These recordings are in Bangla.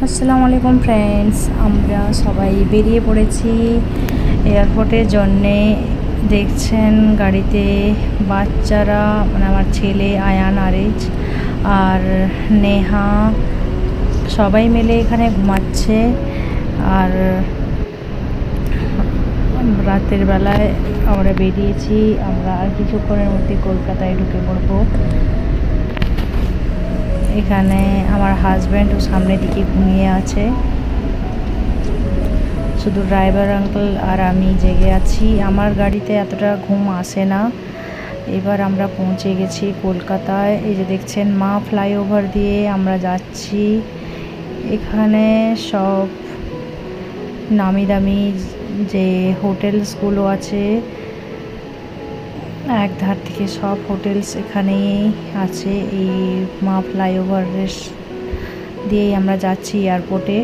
আসসালামু আলাইকুম ফ্রেন্ডস, আমরা সবাই বেরিয়ে পড়েছি এয়ারপোর্টের জন্যে। দেখছেন গাড়িতে বাচ্চারা, মানে আমার ছেলে আয়ান, আরিজ আর নেহা সবাই মিলে এখানে ঘুমাচ্ছে। আর রাতের বেলায় আমরা বেরিয়েছি। আমরা আর কিছুক্ষণের মধ্যে কলকাতায় ঢুকে পড়বো। এখানে আমার হাজব্যান্ড ও সামনের দিকে ঘুমিয়ে আছে, শুধু ড্রাইভার আঙ্কেল আর আমি জেগে আছি। আমার গাড়িতে এতটা ঘুম আসে না। এবার আমরা পৌঁছে গেছি কলকাতায়। এই যে দেখছেন মা ফ্লাইওভার দিয়ে আমরা যাচ্ছি। এখানে সব নামি দামি যে হোটেলসগুলো আছে, এক ধার থেকে সব হোটেলস এখানেই আছে। এই মা ফ্লাইওভারের দিয়েই আমরা যাচ্ছি এয়ারপোর্টে।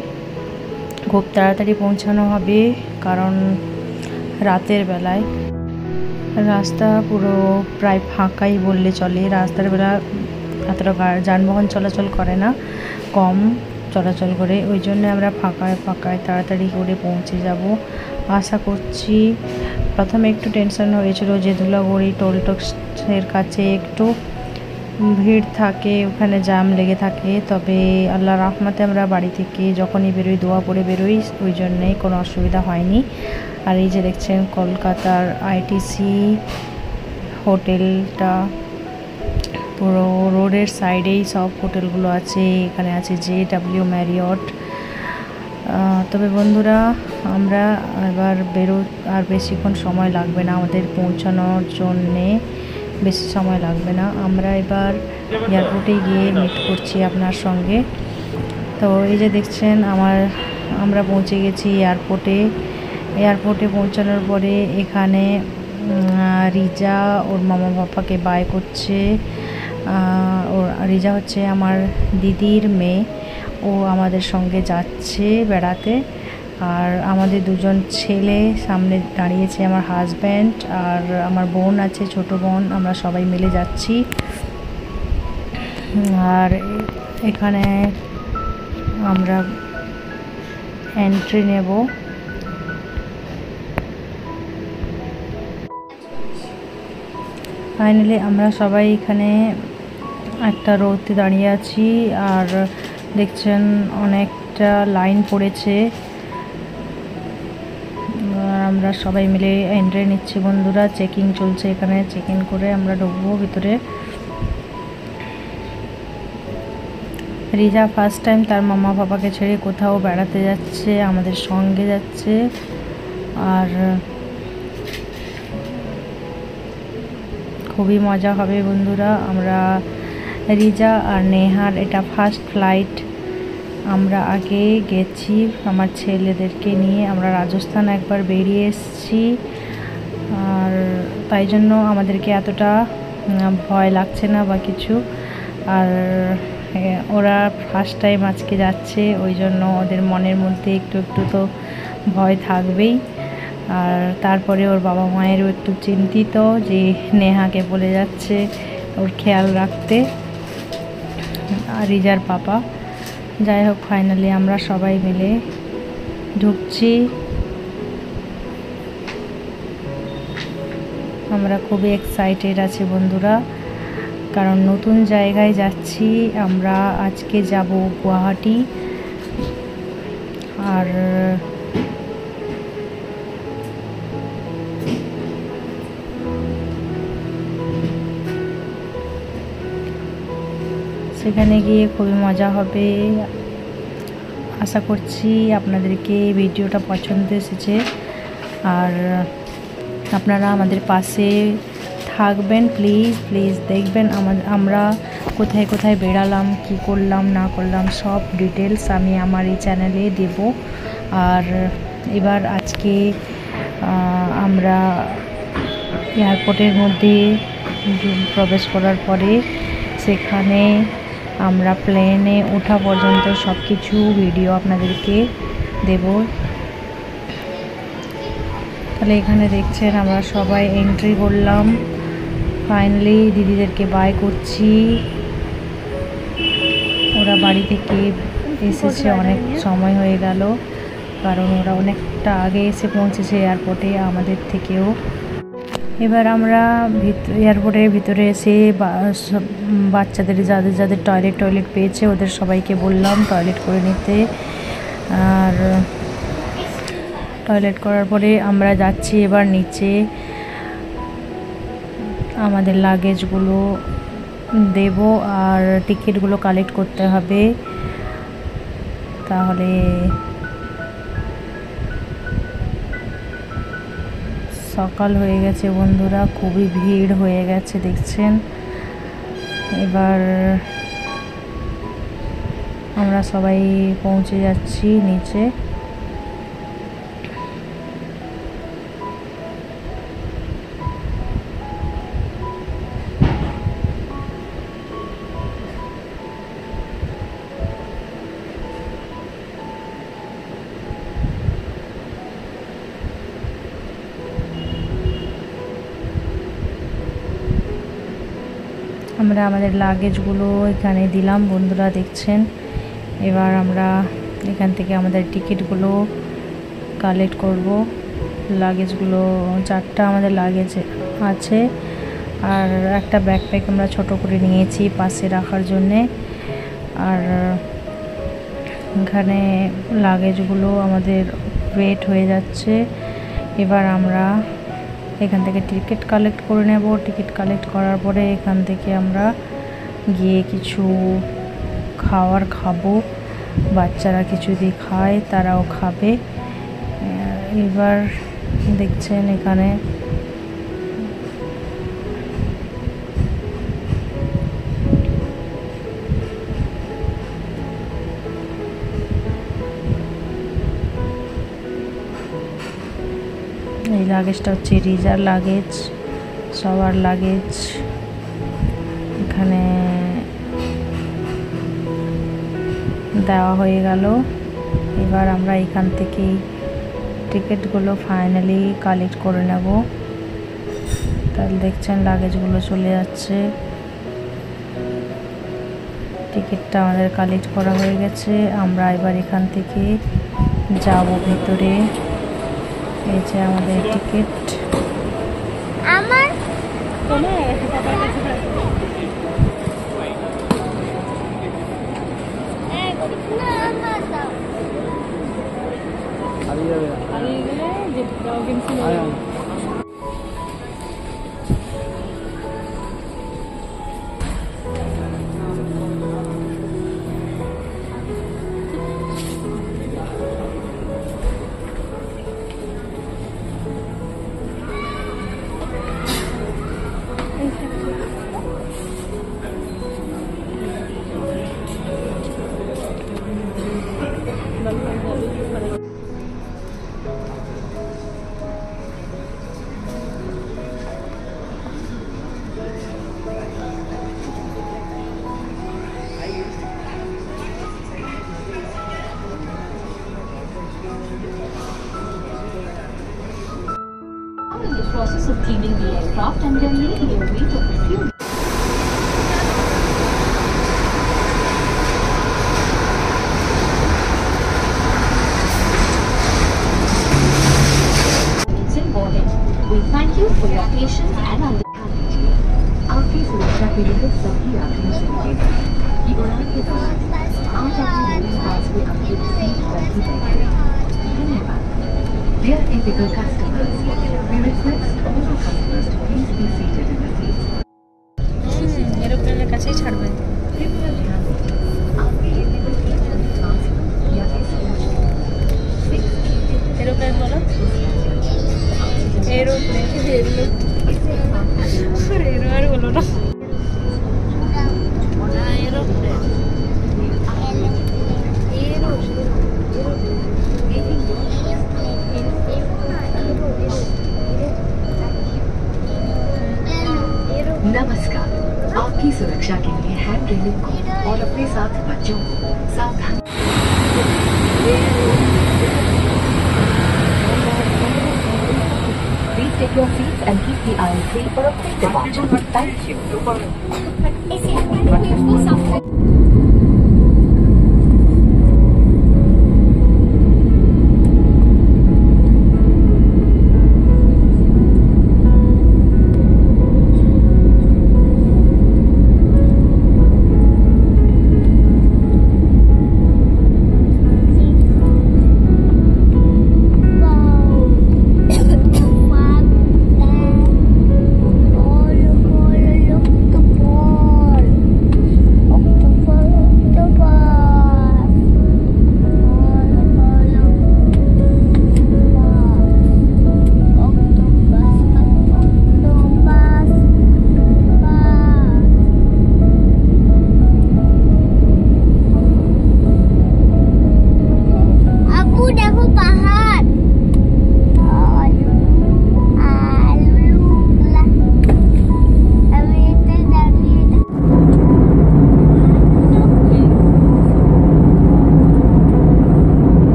খুব তাড়াতাড়ি পৌঁছানো হবে, কারণ রাতের বেলায় রাস্তা পুরো প্রায় ফাঁকাই বললে চলে। রাস্তার বেলা এতটা যানবাহন চলাচল করে না, কম চলাচল করে। ওই জন্য আমরা ফাঁকায় তাড়াতাড়ি করে পৌঁছে যাব আশা করছি। প্রথমে একটু টেনশন হয়েছিল যে ধুলাগড়ি টোলটক্সের কাছে একটু ভিড় থাকে, ওখানে জ্যাম লেগে থাকে। তবে আল্লাহর রহমতে আমরা বাড়ি থেকে যখনই বেরোই দোয়া পড়ে বেরোই, ওই জন্যেই কোনো অসুবিধা হয়নি। আর এই যে দেখছেন কলকাতার আইটিসি হোটেলটা, পুরো রোডের সাইডেই সব হোটেলগুলো আছে। এখানে আছে JW ম্যারিয়ট। তবে বন্ধুরা, আমরা এবার আর বেশিক্ষণ সময় লাগবে না আমাদের পৌঁছানোর জন্যে, বেশি সময় লাগবে না। আমরা এবার এয়ারপোর্টে গিয়ে মিট করছি আপনার সঙ্গে। তো এই যে দেখছেন আমরা পৌঁছে গেছি এয়ারপোর্টে পৌঁছানোর পরে এখানে রিজা ওর মামা পাপাকে বাই করছে। রিজা হচ্ছে আমার দিদির মেয়ে, ও আমাদের সঙ্গে যাচ্ছে বেড়াতে। আর আমাদের দুজন ছেলে সামনে দাঁড়িয়েছে, আমার হাজব্যান্ড আর আমার বোন আছে, ছোট বোন। আমরা সবাই মিলে যাচ্ছি। আর এখানে আমরা এন্ট্রি নেব। ফাইনালি আমরা সবাই এখানে একটা রোতে দাঁড়িয়ে আছি। আর দেখছেন অনেকটা লাইন পড়েছে। আমরা সবাই মিলে এন্ট্রি নিচ্ছি বন্ধুরা। চেকিং চলছে, এখানে চেকিং করে আমরা ঢুকবো ভিতরে। রিজা ফার্স্ট টাইম তার মামা বাবাকে ছেড়ে কোথাও বেড়াতে যাচ্ছে, আমাদের সঙ্গে যাচ্ছে। আর খুবই মজা হবে বন্ধুরা। রিজা আর নেহার এটা ফার্স্ট ফ্লাইট। আমরা আগে গেছি আমার ছেলেদেরকে নিয়ে, আমরা রাজস্থান একবার বেরিয়ে এসেছি। আর তাই জন্য আমাদেরকে এতটা ভয় লাগছে না বা কিছু। আর ওরা ফার্স্ট টাইম আজকে যাচ্ছে, ওই জন্য ওদের মনের মধ্যে একটু একটু তো ভয় থাকবেই। আর তারপরে ওর বাবা মায়েরও একটু চিন্তিত যে নেহাকে বলে যাচ্ছে ওর খেয়াল রাখতে, আর রিজার পাপা। যাই হোক, ফাইনালি আমরা সবাই মিলে ঢুকছি। আমরা খুবই এক্সাইটেড আছি বন্ধুরা, কারণ নতুন জায়গায় যাচ্ছি। আমরা আজকে যাব গুয়াহাটি। আর সেখানে গিয়ে খুবই মজা হবে। আশা করছি আপনাদেরকে ভিডিওটা পছন্দ এসেছে। আর আপনারা আমাদের পাশে থাকবেন, প্লিজ দেখবেন আমরা কোথায় কোথায় বেড়ালাম, কি করলাম না করলাম, সব ডিটেলস আমি আমার এই চ্যানেলে দেব। আর এবার আজকে আমরা এয়ারপোর্টের মধ্যে প্রবেশ করার পরে সেখানে আমরা প্লেনে ওঠা পর্যন্ত সব কিছু ভিডিও আপনাদেরকে দেব। তাহলে এখানে দেখছেন আমরা সবাই এন্ট্রি করলাম। ফাইনালি দিদিদেরকে বাই করছি। ওরা বাড়ি থেকে এসেছে অনেক সময় হয়ে গেল, কারণ ওরা অনেকটা আগে এসে পৌঁছেছে এয়ারপোর্টে আমাদের থেকেও। এবার আমরা এয়ারপোর্টের ভিতরে এসে বাচ্চাদের যাদের যাদের টয়লেট পেয়েছে ওদের সবাইকে বললাম টয়লেট করে নিতে। আর টয়লেট করার পরে আমরা যাচ্ছি এবার নিচে আমাদের লাগেজগুলো দেব আর টিকিটগুলো কালেক্ট করতে হবে। তাহলে সকাল হয়ে গেছে বন্ধুরা, খুবই ভিড় হয়ে গেছে দেখছেন। এবার আমরা সবাই পৌঁছে যাচ্ছি নিচে। আমরা আমাদের লাগেজগুলো এখানে দিলাম বন্ধুরা দেখছেন। এবার আমরা এখান থেকে আমাদের টিকিটগুলো কালেক্ট করব। লাগেজগুলো 4টা আমাদের লাগেজ আছে, আর একটা ব্যাকপ্যাক আমরা ছোট করে নিয়েছি পাশে রাখার জন্যে। আর এখানে লাগেজগুলো আমাদের ওয়েট হয়ে যাচ্ছে। এবার আমরা এখান থেকে টিকিট কালেক্ট করে নেব। টিকিট কালেক্ট করার পরে এখান থেকে আমরা গিয়ে কিছু খাবার খাবো, বাচ্চারা কিছু দিয়ে খায় তারাও খাবে। এবার দেখছেন এখানে এই লাগেজটা হচ্ছে রিজার লাগেজ, সবার লাগেজ এখানে দেওয়া হয়ে গেল। এবার আমরা এখান থেকেই টিকিটগুলো ফাইনালি কালেক্ট করে নেব। তাহলে দেখছেন লাগেজগুলো চলে যাচ্ছে। টিকিটটা আমাদের কালেক্ট করা হয়ে গেছে। আমরা এবার এখান থেকে যাব ভিতরে। এই যে আমাদের টিকিট। আমার in the process of cleaning the aircraft and then leaving your weight of fuel. It's important. We thank you for your patience and understanding. आपकी सुरक्षा के लिए सभी यात्रियों से निवेदन कि उड़ान के दौरान आप अपने बोर्डिंग पास में अपनी सीट पर ही बैठे। धन्यवाद। Dear ethical customers, we request all the customers to please be seated in the seats. এরোপ্লেনের কাছেই ছাড়বেন। এরোপ্লেন বলো, এরোপ্লেন এরো আর বলো না। नमस्कार, आपकी सुरक्षा के लिए हैंड रेलिंग को और अपने साथ बच्चों को सावधान। Please take your seats and keep the aisle free for a quick departure. Thank you.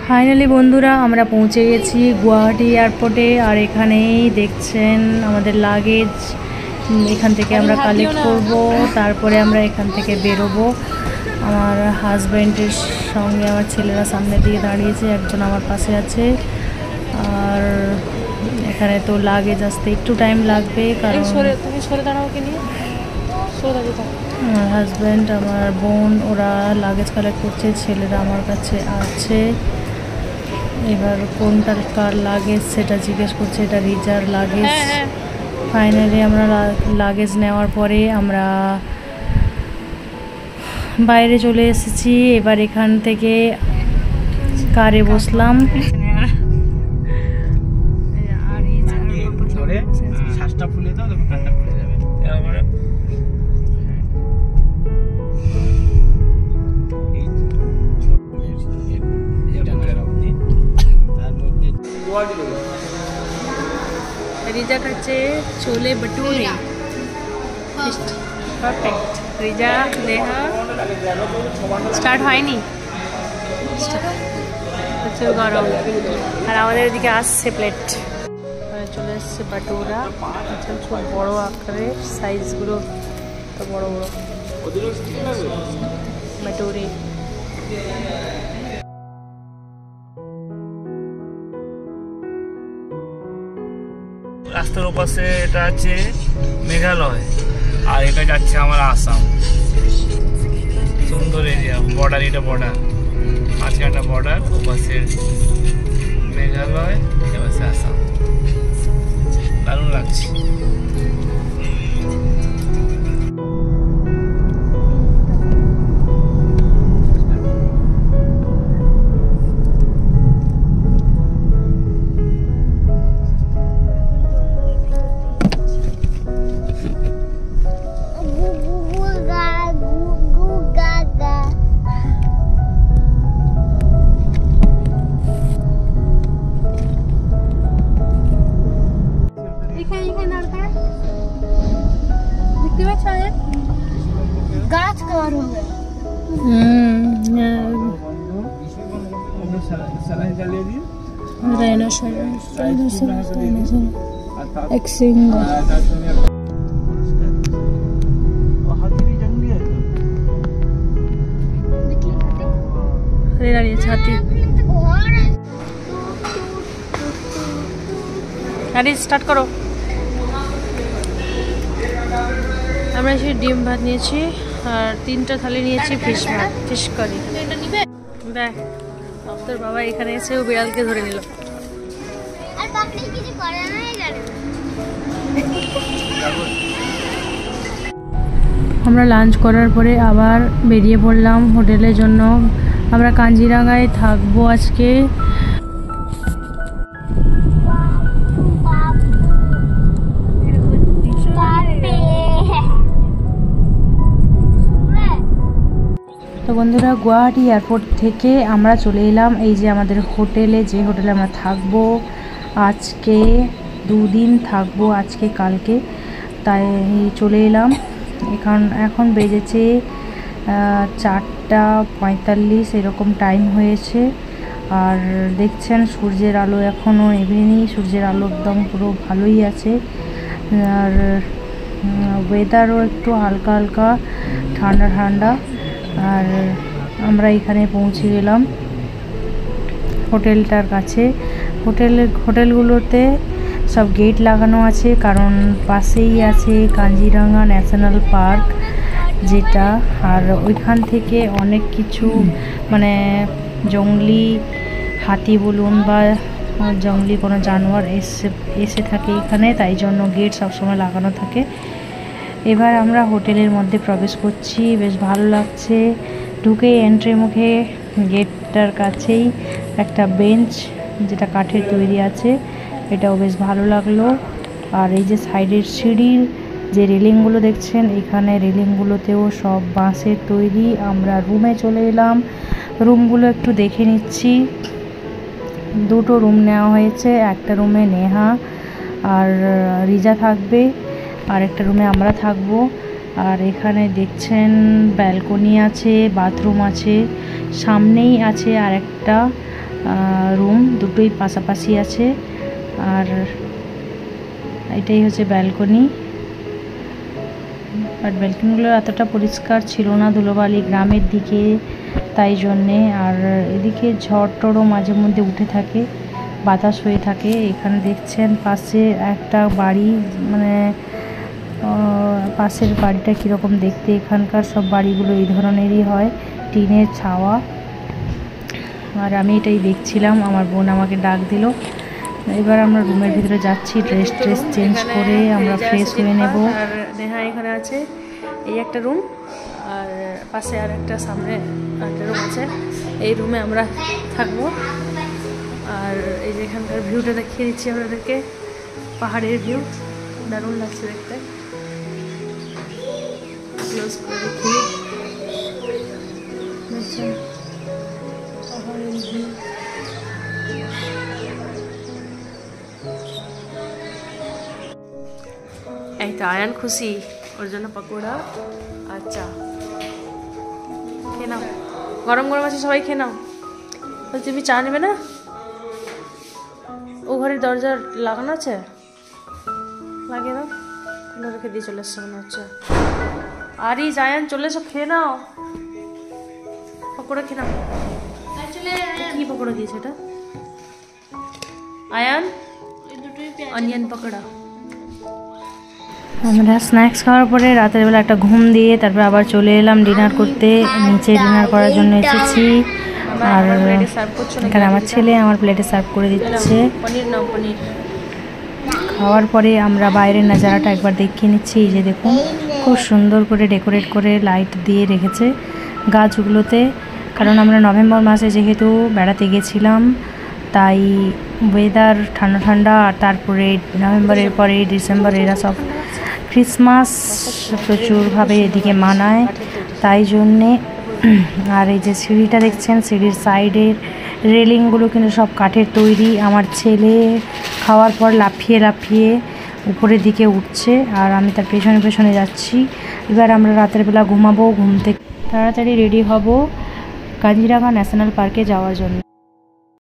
Finally বন্ধুরা আমরা পৌঁছে গেছি গুয়াহাটি এয়ারপোর্টে। আর এখানেই দেখছেন আমাদের লাগেজ, এখান থেকে আমরা কালেক্ট করব, তারপরে আমরা এখান থেকে বেরোবো। আমার হাজব্যান্ডের সঙ্গে আমার ছেলেরা সামনে দিয়ে দাঁড়িয়েছে, একজন আমার পাশে আছে। আর এখানে তো লাগেজ আসতে একটু টাইম লাগবে, কারণ আমার হাজব্যান্ড, আমার বোন ওরা লাগেজ কালেক্ট করছে, ছেলেরা আমার কাছে আছে। এবার কোনটা কার লাগেজ সেটা জিজ্ঞেস করছে, এটা রিজার লাগেজ। ফাইনালি আমরা লাগেজ নেওয়ার পরে আমরা বাইরে চলে এসেছি। এবার এখান থেকে কারে বসলাম। রিজা খাচ্ছে ছোলে ভটুরে, পারফেক্ট। রিজা নেহা স্টার্ট হয়নি, প্রচুর গরম। আর আমাদের এদিকে আসছে প্লেট, চলে এসছে বাটুরা, খুব বড় আকারের, সাইজগুলো তো বড় বড় বাটুরে। রাস্তার ওপাশে এটা আছে মেঘালয়, আর এটা যাচ্ছে আমার আসাম। সুন্দর এরিয়া, বর্ডার, এটা বর্ডার, মাঝখানটা বর্ডার, ওপাশে মেঘালয়, এপাশে আসাম। দারুণ লাগছে। गाछ कवर हो गया। গাড়ি স্টার্ট করো। আমরা এসে ডিম ভাত নিয়েছি আর 3টা থালি নিয়েছি ফিশ ভাত, ফিশ কারি। দেখ তোর বাবা এখানে এসেও বিড়ালকে ধরে নিল। আমরা লাঞ্চ করার পরে আবার বেরিয়ে পড়লাম হোটেলের জন্য। আমরা কাঞ্জিরাঙ্গায় থাকবো আজকে। তো বন্ধুরা গুয়াহাটি এয়ারপোর্ট থেকে আমরা চলে এলাম এই যে আমাদের হোটেলে, যে হোটেলে আমরা থাকবো আজকে 2 দিন থাকবো, আজকে কালকে, তাই চলে এলাম। এখন বেজেছে 4:45 এরকম টাইম হয়েছে। আর দেখছেন সূর্যের আলো এখনও নেভেনি, সূর্যের আলো একদম পুরো ভালোই আছে। আর ওয়েদারও একটু হালকা হালকা ঠান্ডা ঠান্ডা। আর আমরা এখানে পৌঁছে গেলাম হোটেলটার কাছে। হোটেলগুলোতে সব গেট লাগানো আছে, কারণ পাশেই আছে কাঞ্জিরাঙ্গা ন্যাশনাল পার্ক যেটা। আর ওইখান থেকে অনেক কিছু মানে জঙ্গলি হাতি বলুন বা জঙ্গলি কোনো জানোয়ার এসে থাকে এখানে, তাই জন্য গেট সবসময় লাগানো থাকে। এবার আমরা হোটেলের মধ্যে প্রবেশ করছি, বেশ ভালো লাগছে। ঢুকে এন্ট্রি মুখে গেটটার কাছেই একটা বেঞ্চ যেটা কাঠের তৈরি আছে, এটাও বেশ ভালো লাগলো। আর এই যে সাইডের সিঁড়ির যে রেলিংগুলো দেখছেন, এখানে রেলিংগুলোতেও সব বাঁশের তৈরি। আমরা রুমে চলে এলাম, রুমগুলো একটু দেখে নিচ্ছি। 2টো রুম নেওয়া হয়েছে, একটা রুমে নেহা আর রিজা থাকবে, আর একটা রুমে আমরা থাকবো। আর এখানে দেখছেন ব্যালকনি আছে, বাথরুম আছে, সামনেই আছে আর একটা রুম, দুটোই পাশাপাশি আছে। আর এটাই হচ্ছে ব্যালকনি। বাট ব্যালকনিগুলো এতটা পরিষ্কার ছিল না, ধুলোবালি গ্রামের দিকে, তাই জন্যে। আর এদিকে ঝড় টড়ও মাঝে মধ্যে উঠে থাকে, বাতাস হয়ে থাকে। এখানে দেখছেন পাশে একটা বাড়ি, মানে পাশের বাড়িটা কীরকম দেখতে। এখানকার সব বাড়িগুলো এই ধরনেরই হয়, টিনের ছাওয়া। আর আমি এটাই দেখছিলাম, আমার বোন আমাকে ডাক দিল। এবার আমরা রুমের ভিতরে যাচ্ছি, ড্রেস চেঞ্জ করে আমরা ফ্রেশ হয়ে নেব। আর নেহা এখানে আছে, এই একটা রুম, আর পাশে আর একটা সামনে একটা রুম আছে। এই রুমে আমরা থাকবো। আর এই যে এখানকার ভিউটা দেখিয়ে দিচ্ছি আপনাদেরকে, পাহাড়ের ভিউ, দারুণ লাগছে দেখতে। ক্লোজ করে দেখি, দেখছেন পাহাড়ের ভিউ। এই তো আয়ান খুশি, ওর জন্য পকোড়া আর চা। খেয়ে নাও, গরম গরম আছে, সবাই খেয়ে নাও। তুমি চা নেবে না? ও ঘরের দরজা লাগানো আছে, লাগিয়ে দাও। খুলে রেখে দিয়ে চলে এসছে মনে হচ্ছে। আরে আয়ান চলে এসো, খেয়ে নাও পকোড়া, খেয়ে নাও। কি পকোড়া দিয়েছে এটা? আয়ান অনিয়ন পকোড়া। আমরা স্ন্যাক্স খাওয়ার পরে রাতের বেলা একটা ঘুম দিয়ে তারপর আবার চলে এলাম ডিনার করতে। নিচে ডিনার করার জন্য এসেছি। আর এখানে আমার ছেলে আমার প্লেটে সার্ভ করে দিচ্ছে। খাওয়ার পরে আমরা বাইরের নাজারাটা একবার দেখিয়ে নিচ্ছি। এই যে দেখুন, খুব সুন্দর করে ডেকোরেট করে লাইট দিয়ে রেখেছে গাছগুলোতে। কারণ আমরা নভেম্বর মাসে যেহেতু বেড়াতে গেছিলাম, তাই ওয়েদার ঠান্ডা ঠান্ডা। আর তারপরে নভেম্বরের পরে ডিসেম্বর এরা সব ক্রিসমাস প্রচুরভাবে এদিকে মানায়, তাই জন্যে। আর এই যে সিঁড়িটা দেখছেন, সিঁড়ির সাইডের রেলিংগুলো কিন্তু সব কাঠের তৈরি। আমার ছেলে খাওয়ার পর লাফিয়ে লাফিয়ে উপরের দিকে উঠছে, আর আমি তার পেছনে পেছনে যাচ্ছি। এবার আমরা রাতের বেলা ঘুমাবো, ঘুম থেকে তাড়াতাড়ি রেডি হব কাজিরাঙা ন্যাশনাল পার্কে যাওয়ার জন্য।